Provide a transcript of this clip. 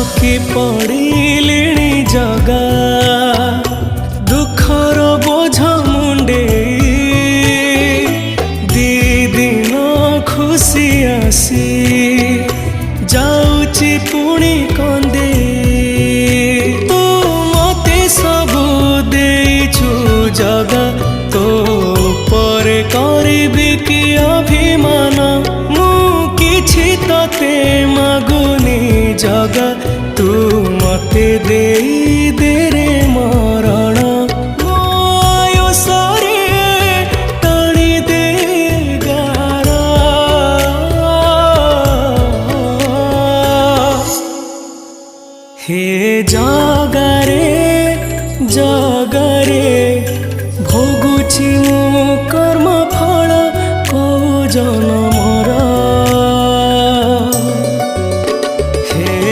ଥକି ପଡ଼ିଲିଣି ଜଗା ଦୁଃଖର ବୋଝ ମୁଣ୍ଡେଇ ଦି ଦିନ ଖୁସି ଆସି ଯାଉଛି ପୁଣି କନ୍ଦେଇ ତୁ ମତେ ସବୁ ଦେଇଛୁ ଜଗା ତୋ ଉପରେ କରିବି କି ଅଭିମାନ ମୁଁ କିଛି ତତେ ମାଗୁନି ଜଗା ତୁ ମତେ ଦେଇ ଦେ ରେ ମରଣ ମୋ ଆୟୁଷରେ ଟାଣି ଦେ ଗାର हे ଜଗାରେ ଜଗାରେ ଭୋଗୁଛି ମୁଁ